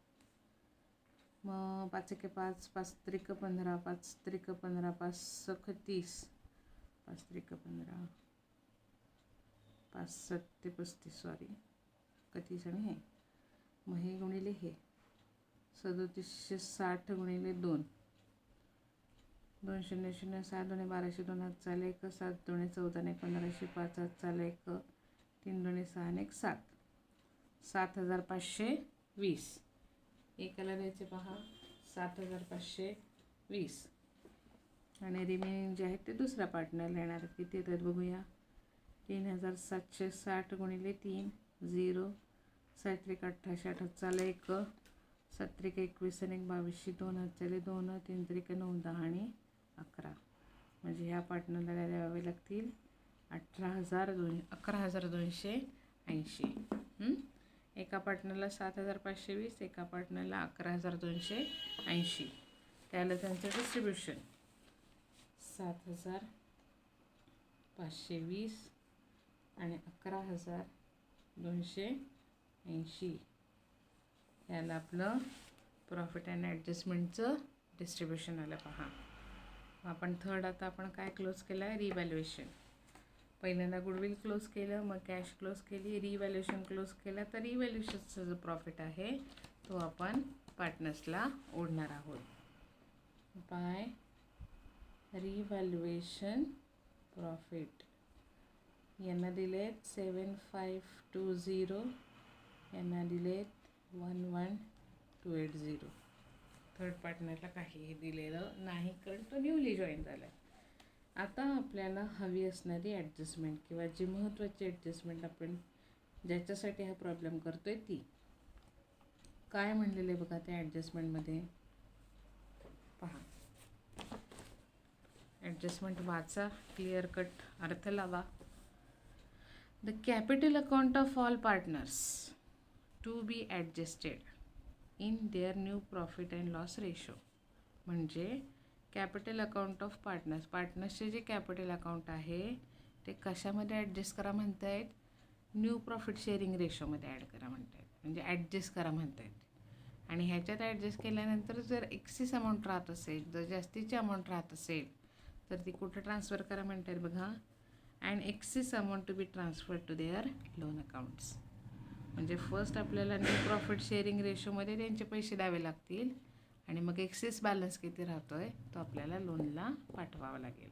Speaker 1: मग 5 एके 5, 5 त्रिक 15, 5 त्रिक 15, 5 सख 30, 5 त्रिक 15, 5 सत्ते 35, सॉरी 31 आणि हे. मग हे गुणिले हे 3760 गुणिले 2, 2 0 0 6 2 1200, 2 हात चाले 1, 7 2 14 1500, 5 हात चाले 1, 3 2 6 1 7, 7,520. एकाला द्यायचे पहा 7,520 आणि रिमेनिंग जे आहेत ते दुसऱ्या पार्टनरला येणार. किती येतात बघूया, 3,760 गुणिले 3 0, 7 त्रिक 18, 8 हात चाले 1, 7 त्रिक 21 आणि 2200, 2 हात चाले 2, 3 त्रिक 9, 10 आणि 11. म्हणजे ह्या पार्टनरला द्यावे लागतील 11,280. एका पार्टनरला 7,520, एका पार्टनरला 11,280. त्याला त्यांचं डिस्ट्रीब्युशन 7,520 आणि 11,280. याला आपलं प्रॉफिट अँड ॲडजस्टमेंटचं डिस्ट्रीब्युशन आलं पहा. आपण थर्ड आता आपण काय क्लोज केलं आहे, रिव्हॅल्युएशन. पहिल्यांदा गुडविल क्लोज केलं, मग कॅश क्लोज केली, रिव्हॅल्युएशन क्लोज केलं. तर रिव्हॅल्युएशनचा जो प्रॉफिट आहे तो आपण पार्टनर्सला ओढणार आहोत. बाय रिव्हॅल्युएशन प्रॉफिट यांना दिलेत 7,520, यांना दिलेत 1,120. 280. थर्ड पार्टनरला काहीही दिलेलं नाही, कारण तो न्यूली जॉईन झाला आहे. आता आपल्याला हवी असणारी ॲडजस्टमेंट किंवा जी महत्त्वाची ॲडजस्टमेंट आपण ज्याच्यासाठी हा प्रॉब्लेम करतो आहे ती काय म्हणलेलं आहे बघा त्या ॲडजस्टमेंटमध्ये. पहा, ॲडजस्टमेंट वाचा, क्लिअर कट अर्थ लावा. The capital account of all partners to be adjusted in their new profit and loss ratio. म्हणजे कॅपिटल अकाउंट ऑफ पार्टनर्सचे जे कॅपिटल अकाउंट आहे ते कशामध्ये ॲडजस्ट करा म्हणत आहेत, न्यू प्रॉफिट शेअरिंग रेशोमध्ये ॲड करा म्हणत आहेत, म्हणजे ॲडजस्ट करा म्हणत आहेत. आणि ह्याच्यात ॲडजस्ट केल्यानंतर जर एक्सेस अमाऊंट राहत असेल, जर जास्तीची अमाऊंट राहत असेल तर ती कुठं ट्रान्सफर करा म्हणत आहेत बघा. And excess amount to be transfer to their loan accounts. म्हणजे फर्स्ट आपल्याला न्यू प्रॉफिट शेअरिंग रेशोमध्ये त्यांचे पैसे द्यावे लागतील आणि मग एक्सेस बॅलन्स किती राहतो आहे तो आपल्याला लोनला पाठवावा लागेल.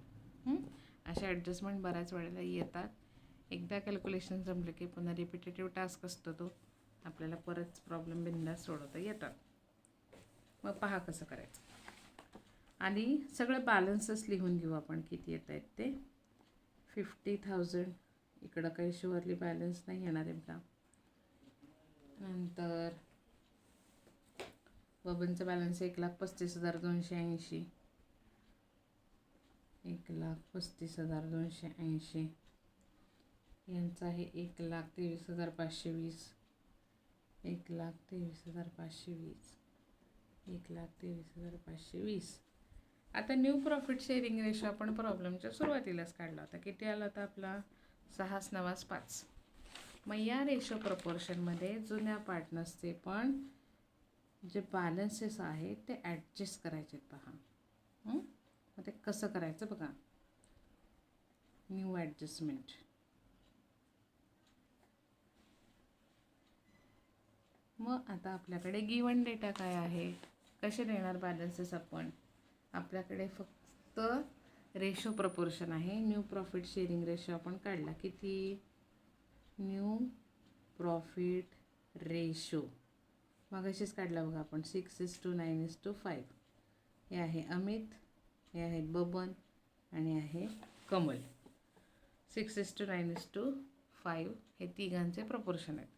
Speaker 1: अशा ॲडजस्टमेंट बऱ्याच वेळेला येतात. एकदा कॅल्क्युलेशन जमलं की पुन्हा रिपिटेटिव्ह टास्क असतो तो आपल्याला परत प्रॉब्लेम बिंदास सोडवता येतात. मग पहा कसं करायचं. आणि सगळं बॅलन्सच लिहून घेऊ आपण किती येत आहेत ते. 50,000 इकडं काही शुअरली बॅलन्स नाही येणार आहे बघा. नंतर बबनचा बॅलन्स 1,35,280, 1,35,280. यांचा आहे 1,23,520, 1,23,520, 1,23,520. आता न्यू प्रॉफिट शेअरिंग रेशो आपण प्रॉब्लेमच्या सुरुवातीलाच काढला होता. किती आला होता आपला? 6,9,5. मग या रेशो प्रपोर्शनमध्ये जुन्या पार्टनर्सचे पण जे बॅलन्सेस आहेत ते ॲडजस्ट करायचे पहा. मग ते कसं करायचं बघा. New adjustment. मग आता आपल्याकडे गिवन डेटा काय आहे, कसे देणार बॅलन्सेस आपण. आपल्याकडे फक्त रेशो प्रपोर्शन आहे. न्यू प्रॉफिट शेअरिंग रेशो आपण काढला. किती? न्यू प्रॉफिट रेशो मग अशीच काढला बघा आपण. 6:9:5. हे आहे अमित, हे आहेत बबन आणि आहे कमल. 6:9:5 हे तिघांचे प्रपोर्शन आहेत.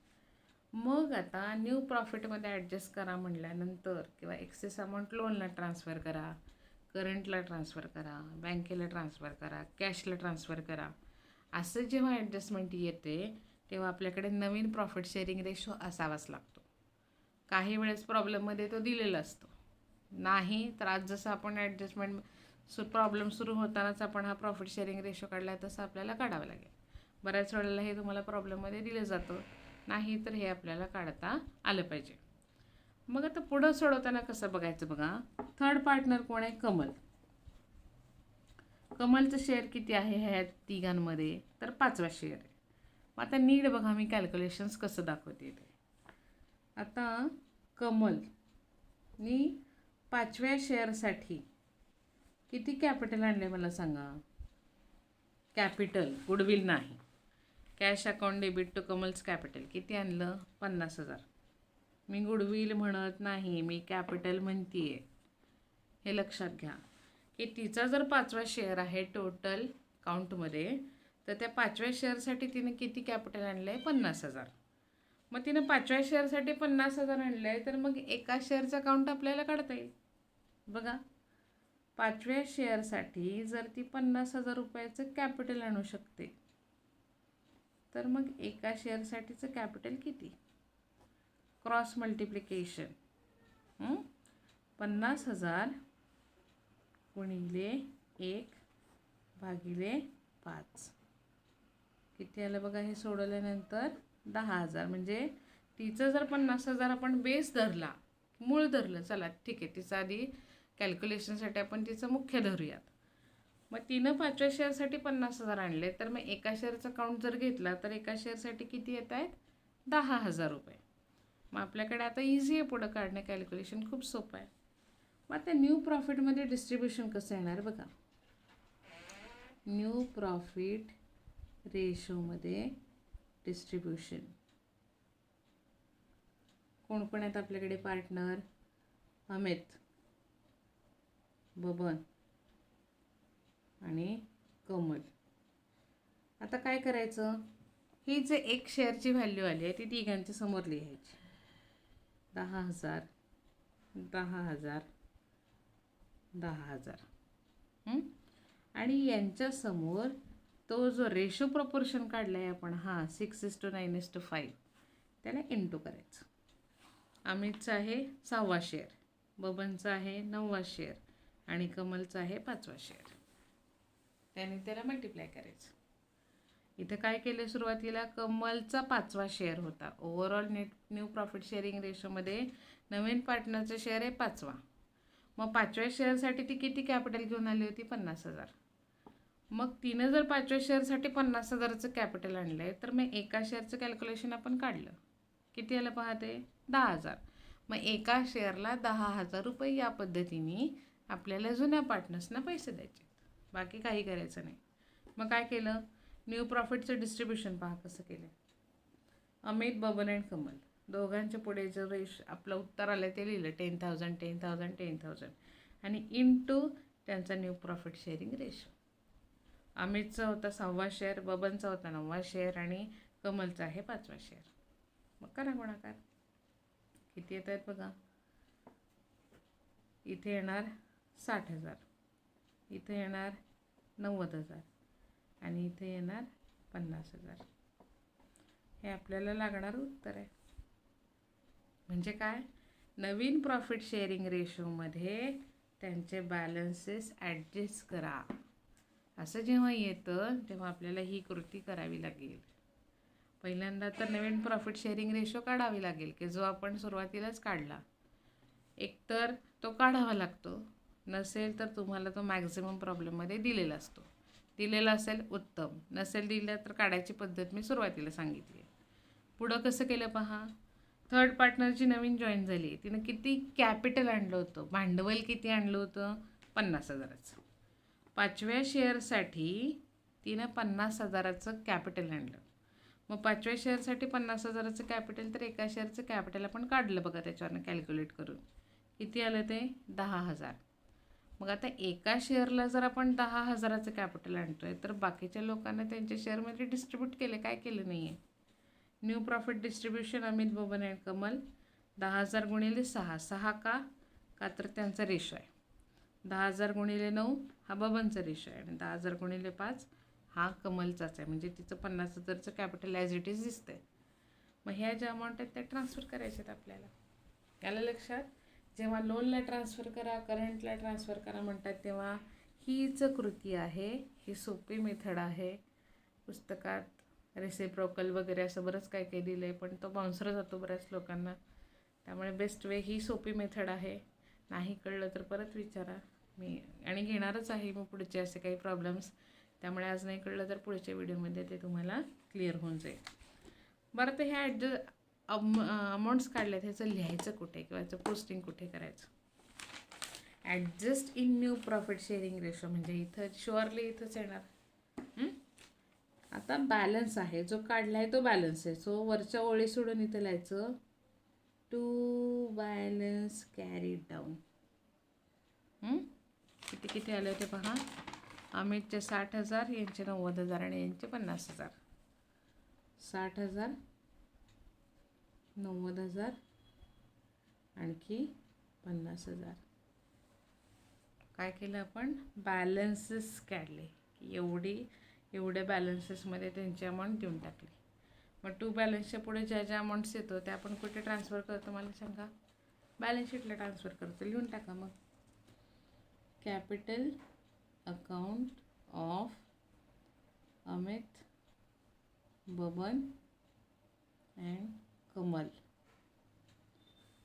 Speaker 1: मग आता न्यू प्रॉफिटमध्ये ॲडजस्ट करा म्हटल्यानंतर किंवा एक्सेस अमाऊंट लोनला ट्रान्सफर करा, करंटला ट्रान्सफर करा, बँकेला ट्रान्सफर करा, कॅशला ट्रान्सफर करा, असं जेव्हा ॲडजस्टमेंट येते तेव्हा आपल्याकडे नवीन प्रॉफिट शेअरिंग रेशो असावाच लागतो. काही वेळेस प्रॉब्लेममध्ये तो दिलेला असतो. नाही तर आज जसं आपण ॲडजस्टमेंट प्रॉब्लेम सुरू होतानाच आपण हा प्रॉफिट शेअरिंग रेशो काढला आहे तसं आपल्याला काढावं लागेल. बऱ्याच वेळेला हे तुम्हाला प्रॉब्लेममध्ये दिलं जातं. नाही तर हे आपल्याला काढता आलं पाहिजे. मग आता पुढं सोडवताना कसं बघायचं बघा. थर्ड पार्टनर कोण आहे? कमल. कमलचं शेअर किती आहे ह्या तिघांमध्ये? तर 5वा शेअर आहे. मग आता नीट बघा मी कॅल्क्युलेशन्स कसं दाखवते ते. आता कमलनी 5व्या शेअरसाठी किती कॅपिटल आणले मला सांगा. कॅपिटल, गुडविल नाही. Cash account debit to Kamal's capital किती आणलं? 50,000. मी गुडविल म्हणत नाही, मी कॅपिटल म्हणते आहे. हे लक्षात घ्या की तिचा जर 5वा शेअर आहे टोटल काउंटमध्ये तर त्या 5व्या शेअरसाठी तिने किती कॅपिटल आणलं आहे? 50,000. मग तिनं 5व्या शेअरसाठी 50,000 आणलं आहे तर मग एका शेअरचा काउंट आपल्याला काढता येईल बघा. 5व्या शेअरसाठी जर ती 50,000 रुपयाचं कॅपिटल आणू शकते तर मग एका शेअरसाठीचं कॅपिटल किती? Cross multiplication. 50,000 गुणिले 1/5 किती आलं बघा. हे सोडवल्यानंतर 10,000. म्हणजे तिचं जर 50,000 आपण बेस धरला, मूळ धरलं, चला ठीक आहे, तिचं आधी कॅल्क्युलेशनसाठी आपण तिचं मुख्य धरूयात. मग तिनं 5व्या शेअरसाठी 50,000 आणले तर मग एका शेअरचा काउंट जर घेतला तर एका शेअरसाठी किती येत आहेत? 10,000 रुपये. मग आपल्याकडे आता इझी आहे पुढं काढणं. कॅल्क्युलेशन खूप सोपं आहे. मग आता न्यू प्रॉफिटमध्ये डिस्ट्रीब्युशन कसं येणार बघा. न्यू प्रॉफिट रेशोमध्ये डिस्ट्रीब्युशन कोण कोण आहेत आपल्याकडे पार्टनर? अमित, बबन आणि कमल. आता काय करायचं, ही जे एक शेअरची व्हॅल्यू आली आहे ती तिघांच्या समोर लिहायची. 10,000, 10,000, 10,000. आणि यांच्यासमोर तो जो रेशो प्रपोर्शन काढला आहे आपण, हा 6:9:5, त्याला इंटू करायचं. अमितचा आहे 6वा शेअर, बबनचा आहे 9वा शेअर आणि कमलचा आहे 5वा शेअर. त्याने त्याला मल्टिप्लाय करायचं. इथं काय केलं, सुरुवातीला कमलचा 5वा शेअर होता. ओव्हरऑल न्यू प्रॉफिट शेअरिंग रेशोमध्ये नवीन पार्टनरचा शेअर आहे 5वा. मग 5व्या शेअरसाठी ती किती कॅपिटल घेऊन आली होती? 50,000. मग तिनं जर 5व्या शेअरसाठी 50,000चं कॅपिटल आणलं आहे, तर मग एका शेअरचं कॅल्क्युलेशन आपण काढलं. किती आलं पाहते? 10,000. मग एका शेअरला 10,000 रुपये या पद्धतीने आपल्याला जुन्या पार्टनर्सना पैसे द्यायचे, बाकी काही करायचं नाही. मग काय केलं, न्यू प्रॉफिटचं डिस्ट्रीब्युशन पहा कसं केलं. अमित, बबन अँड कमल दोघांच्या पुढे जे आपलं उत्तर आलं ते लिहिलं 10,000, 10,000, 10,000 आणि इंटू त्यांचा न्यू प्रॉफिट शेअरिंग रेशो. अमितचा होता 6वा शेअर, बबनचा होता 9वा शेअर आणि कमलचा आहे 5वा शेअर. मग करा गुणाकार. किती येत आहेत बघा. इथे येणार 60,000, इथे येणार 90,000 आणि इथे येणार 50,000. हे आपल्याला लागणारं उत्तर आहे. म्हणजे काय, नवीन प्रॉफिट शेअरिंग रेशोमध्ये त्यांचे बॅलन्सेस ॲडजस्ट करा. असं जेव्हा येतं तेव्हा आपल्याला ही कृती करावी लागेल. पहिल्यांदा तर नवीन प्रॉफिट शेअरिंग रेशो काढावी लागेल, की जो आपण सुरुवातीलाच काढला. एकतर तो काढावा लागतो, नसेल तर तुम्हाला तो मॅक्झिमम प्रॉब्लेममध्ये दिलेला असतो. दिलेला असेल उत्तम, नसेल दिलं तर काढायची पद्धत मी सुरुवातीला सांगितली आहे. पुढं कसं केलं पहा. थर्ड पार्टनरची नवीन जॉईन झाली, तिनं किती कॅपिटल आणलं होतं, भांडवल किती आणलं होतं? 50,000चं. 5व्या शेअरसाठी तिनं 50,000चं कॅपिटल आणलं. मग 5व्या शेअरसाठी 50,000चं कॅपिटल, तर एका शेअरचं कॅपिटल आपण काढलं बघा त्याच्यावरनं कॅल्क्युलेट करून. किती आलं ते? 10,000. मग आता एका शेअरला जर आपण 10,000चं कॅपिटल आणतोय, तर बाकीच्या लोकांना त्यांच्या शेअरमध्ये डिस्ट्रीब्यूट केले, काय केलं नाही आहे. New profit distribution Amit, Baban and Kamal 10,000 गुणिले 6. 6 का तर त्यांचा रेशो आहे. 10,000 गुणिले 9 हा बबनचा रेशो आहे आणि 10,000 गुणिले 5 हा कमलचाच आहे. म्हणजे तिचं 50,000चं कॅपिटल ॲज इट इज दिसतंय. मग ह्या ज्या अमाऊंट आहेत त्या ट्रान्सफर करायच्या आहेत आपल्याला. याला लक्षात, जेव्हा लोनला ट्रान्सफर करा, करंटला ट्रान्सफर करा म्हणतात, तेव्हा हीच कृती आहे. ही सोपी मेथड आहे. पुस्तकात रेसिप्रोकल वगैरे असं बरंच काय काय दिलं आहे, पण तो बाउन्सर जातो बऱ्याच लोकांना. त्यामुळे बेस्ट वे ही सोपी मेथड आहे. नाही कळलं तर परत विचारा, मी आणि घेणारच आहे मी पुढचे असे काही प्रॉब्लेम्स. त्यामुळे आज नाही कळलं तर पुढच्या व्हिडिओमध्ये ते तुम्हाला क्लिअर होऊन जाईल. बरं, तर ह्या अमाऊंट्स काढल्यात, ह्याचं लिहायचं कुठे किंवा ह्याचं पोस्टिंग कुठे करायचं? Adjust in new profit sharing ratio म्हणजे इथं शुअरली इथंच येणार. आता बॅलन्स आहे, जो काढला आहे तो बॅलन्स आहे. सो वरच्या ओळी सोडून इथं लिहायचं टू बॅलन्स कॅरीड डाऊन. किती किती आले ते पहा. अमितचे 60,000, यांचे 90,000 आणि यांचे 50,000. 60,000, 90,000 आणखी 50,000. काय केलं आपण? बॅलन्सेस काढले. एवढ्या बॅलन्सेसमध्ये त्यांची अमाऊंट देऊन टाकली. मग टू बॅलन्सच्या पुढे ज्या ज्या अमाऊंट्स येतो त्या आपण कुठे ट्रान्सफर करतो मला सांगा? बॅलन्स शीटला ट्रान्सफर करतो. लिहून टाका मग. Capital account of Amit, Baban and Kamal.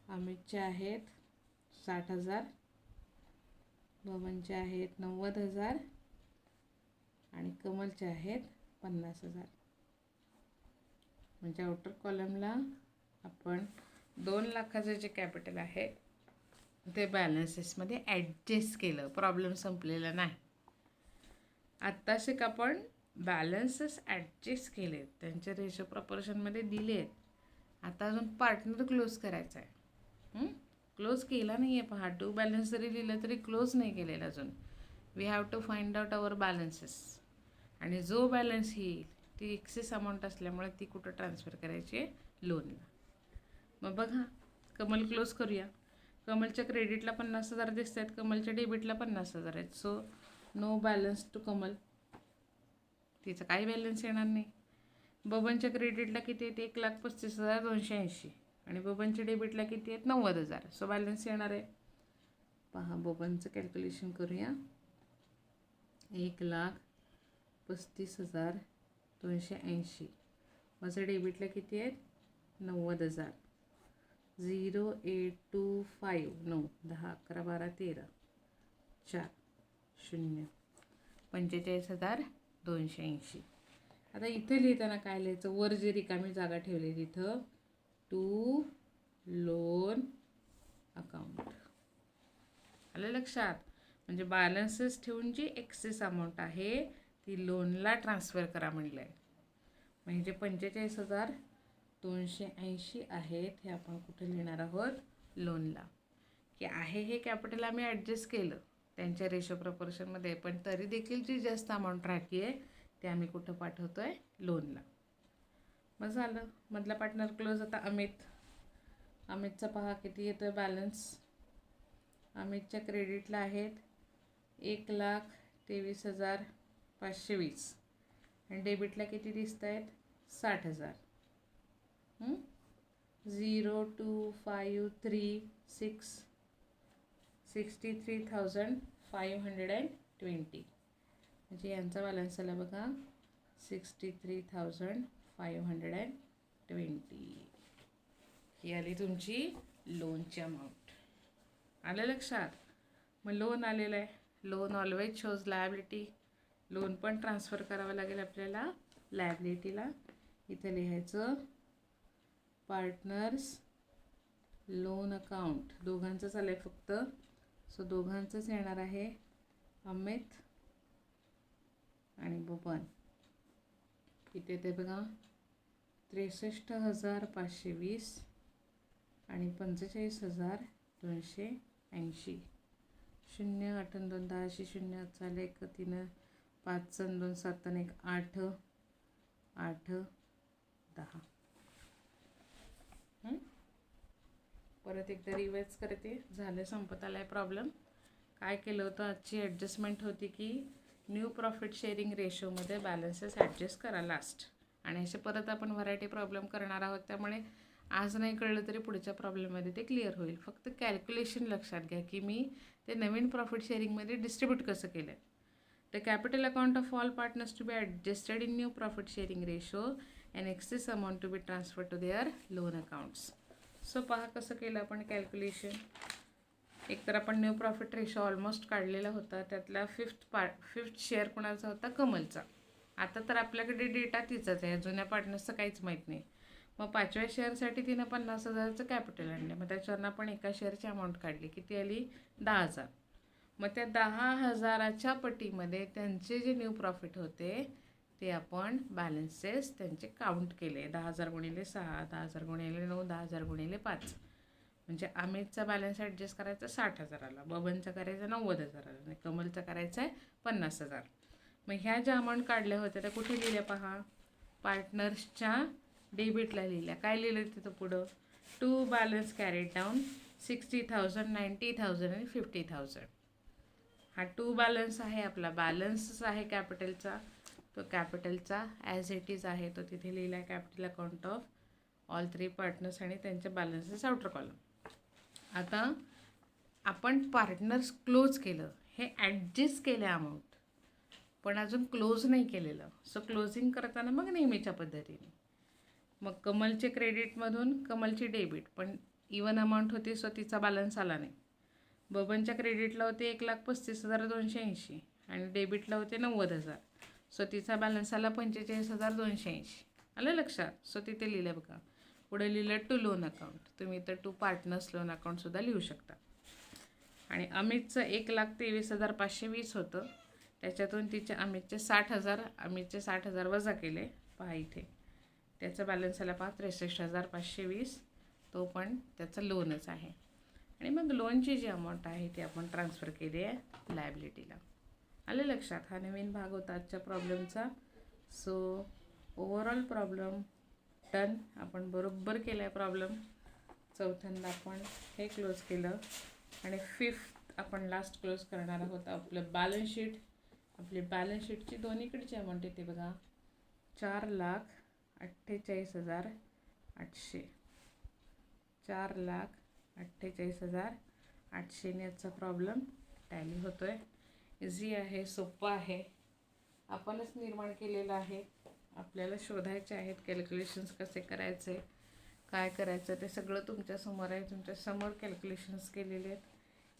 Speaker 1: अमितचे आहेत 60,000, बबनचे आहेत 90,000 आणि कमलचे आहेत 50,000. म्हणजे आउटर कॉलमला आपण 2 लाखाचं जे कॅपिटल आहे ते बॅलन्सेसमध्ये ॲडजस्ट केलं. प्रॉब्लेम संपलेला नाही. आत्ताशिक आपण बॅलन्सेस ॲडजस्ट केलेत, त्यांचे रेशो प्रपोर्शनमध्ये दिले आहेत आता अजून पार्टनर क्लोज करायचा आहे. क्लोज केला नाही आहे पहा. टू बॅलन्स जरी लिहिलं तरी क्लोज नाही केलेलं अजून. We have to find out our balances. आणि जो बॅलन्स येईल ती एक्सेस अमाऊंट असल्यामुळे ती कुठं ट्रान्सफर करायची आहे? लोनला. मग बघा, कमल क्लोज करूया. कमलच्या क्रेडिटला 50,000 दिसत आहेत, कमलच्या डेबिटला 50,000 आहेत. So no balance to Kamal. तिचं काही बॅलन्स येणार नाही. बबनच्या क्रेडिटला किती आहेत? 1,35,280 आणि बबनच्या डेबिटला किती आहेत? 90,000. सो बॅलन्स येणार आहे. पहा, बबनचं कॅल्क्युलेशन करूया. 1,35,280. माझं डेबिटला किती आहेत? 90,000. 0,825 9 10 11 12 13 4 0 45,280. आता इथे लिहिताना काय लिहायचं? वर जी रिकामी जागा ठेवली तिथं टू लोन अकाउंट. आलं लक्षात? म्हणजे बॅलन्सेस ठेवून जी एक्सेस अमाऊंट आहे ती लोनला ट्रान्सफर करा म्हणलं आहे. म्हणजे 45,280 आहेत, हे आपण कुठे लिहिणार आहोत? लोनला. की आहे हे कॅपिटल आम्ही ॲडजस्ट केलं त्यांच्या रेशो प्रपोर्शनमध्ये, पण तरी देखील जी जास्त अमाऊंट राहते आहे ते आम्ही कुठं पाठवतो आहे? लोनला. मग झालं. मधला पार्टनर क्लोज. आता अमितचा पहा किती येतो आहे बॅलन्स. अमितच्या क्रेडिटला आहेत 1,23,520 आणि डेबिटला किती दिसत आहेत? 60,000. 0,2,5,3,6 63,520. म्हणजे यांचा बॅलन्स आला बघा 63,520. ही आली तुमची लोनची अमाऊंट. आलं लक्षात? मग लोन आलेलं आहे. Loan always shows liability. Loan पण ट्रान्सफर करावं लागेल आपल्याला लायबिलिटीला. इथं लिहायचं पार्टनर्स लोन अकाउंट. दोघांचंच आलं आहे फक्त. सो दोघांचंच येणार आहे. अमित आणि बबन. किती येते बघा? 63,520 आणि 45,280. 0 8 2 10 0 चाले 1 3 5 2 7 1 8 8 10. परत एकदा रिवाइज करते. झालं, संपत आला आहे प्रॉब्लेम. काय केलं होतं? आजची ॲडजस्टमेंट होती की न्यू प्रॉफिट शेअरिंग रेशोमध्ये बॅलन्सेस ॲडजस्ट करा लास्ट. आणि असे परत आपण व्हरायटी प्रॉब्लेम करणार आहोत, त्यामुळे आज नाही कळलं तरी पुढच्या प्रॉब्लेममध्ये ते क्लिअर होईल. फक्त कॅल्क्युलेशन लक्षात घ्या की मी ते नवीन प्रॉफिट शेअरिंगमध्ये डिस्ट्रीब्यूट कसं केलं आहे. The capital account of all partners to be adjusted in new profit sharing ratio and excess amount to be transfer to their loan accounts. So पहा कसं केलं आपण कॅल्क्युलेशन. एकतर आपण न्यू प्रॉफिट रेशो ऑलमोस्ट काढलेला होता. त्यातला फिफ्थ शेअर कोणाचा होता? कमलचा. आता तर आपल्याकडे डेटा तिचाच आहे, जुन्या पार्टनर्सचं काहीच माहीत नाही. मग 5व्या शेअरसाठी तिनं 50,000चं कॅपिटल आणलं. मग त्याच्यावरून आपण एका शेअरची अमाऊंट काढली. किती आली? 10,000. मग त्या 10,000च्या पटीमध्ये त्यांचे जे न्यू प्रॉफिट होते ते आपण बॅलन्सेस त्यांचे काउंट केले. 10,000 गुणिले 6, 10,000 गुणिले 9, 10,000 गुणिले 5. म्हणजे अमितचा बॅलन्स ॲडजस्ट करायचा 60,000 आला, बबनचा करायचा 90,000 आला आणि कमलचा करायचा आहे 50,000. मग ह्या ज्या अमाऊंट काढल्या होत्या त्या कुठे लिहिल्या पहा? पार्टनर्सच्या डेबिटला लिहिल्या. काय लिहिलं तिथं पुढं? टू बॅलन्स कॅरीड डाऊन 60,000, 90,000 आणि 50,000. हा टू बॅलन्स आहे आपला. बॅलन्स आहे कॅपिटलचा. तो कॅपिटलचा ॲज इट इज आहे तो तिथे लिहिला आहे. Capital account of all 3 partners आणि त्यांचे बॅलन्सेस आउटर कॉलम. आता आपण पार्टनर्स क्लोज केलं, हे ॲडजस्ट केलं अमाऊंट, पण अजून क्लोज नाही केलेलं. सो क्लोजिंग करताना मग नेहमीच्या पद्धतीने. मग कमलचे क्रेडिटमधून कमलची डेबिट, पण इवन अमाऊंट होती सो तिचा बॅलन्स आला नाही. बबनच्या क्रेडिटला होते 1,35,280 आणि डेबिटला होते 90,000. सो तिचा बॅलन्स आला 45,280. आलं लक्षात? सो तिथे लिहिलं बघा. पुढे लिहिलं टू लोन अकाउंट. तुम्ही तर टू पार्टनर्स लोन अकाउंटसुद्धा लिहू शकता. आणि अमितचं 1,23,520 होतं. त्याच्यातून तिचे अमितचे 60,000 वजा केले. पहा इथे त्याचा बॅलन्स आला 63,520, तो पण त्याचा लोनच आहे. आणि मग लोनची जी अमाऊंट आहे ती आपण ट्रान्सफर केली आहे लायबिलिटीला. आलं लक्षात? हा नवीन भाग होता आजच्या प्रॉब्लेमचा. So overall problem done. आपण बरोबर केला आहे प्रॉब्लेम. चौथ्यांदा आपण हे क्लोज केलं आणि फिफ्थ आपण लास्ट क्लोज करणार आहोत आपलं बॅलन्स शीट. आपली बॅलन्स शीटची दोन्हीकडची अमाऊंट येते बघा, 4,48,800. 4,48,800 याचा प्रॉब्लेम टॅली होतो आहे. इझी आहे, सोपं आहे, आपणच निर्माण केलेलं आहे. आपल्याला शोधायचे आहेत कॅल्क्युलेशन्स कसे करायचे, काय करायचं ते सगळं तुमच्यासमोर आहे. तुमच्यासमोर कॅल्क्युलेशन्स केलेले आहेत.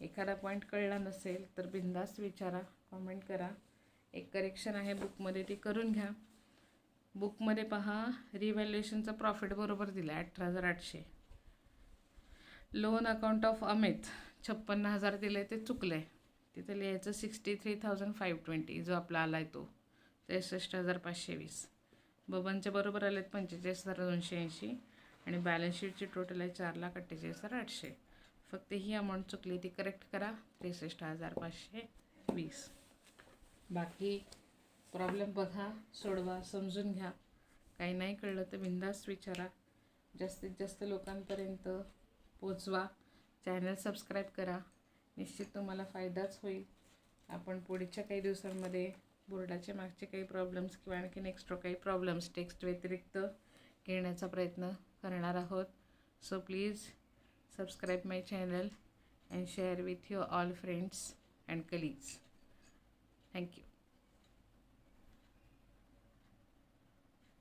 Speaker 1: एखादा पॉईंट कळला नसेल तर बिंदास्त विचारा, कॉमेंट करा. एक करेक्शन आहे बुकमध्ये, ती करून घ्या. बुकमध्ये पहा, रिव्हॅल्युएशनचं प्रॉफिट बरोबर दिलं आहे 18,800. लोन अकाउंट ऑफ अमित 56,000 दिलं आहे, ते चुकलं आहे. तिथं लिहायचं 63,520 जो आपला आला आहे तो 63,520. बबनचे बरोबर आले आहेत 45,280 आणि बॅलन्स शीटची टोटल आहे 4,48,800. फक्त ही अमाऊंट चुकली, ती करेक्ट करा 63,520. बाकी प्रॉब्लेम बघा, सोडवा, समजून घ्या. काही नाही कळलं तर बिंदास्त विचारा. जास्तीत जास्त लोकांपर्यंत पोचवा. चॅनल सबस्क्राईब करा. निश्चित तुम्हाला फायदाच होईल. आपण पुढच्या काही दिवसांमध्ये बोर्डाचे मागचे काही प्रॉब्लेम्स किंवा आणखीन एक्स्ट्रा काही प्रॉब्लेम्स टेक्स्ट व्यतिरिक्त घेण्याचा प्रयत्न करणार आहोत. So please subscribe my channel and share with your all friends and colleagues. Thank you.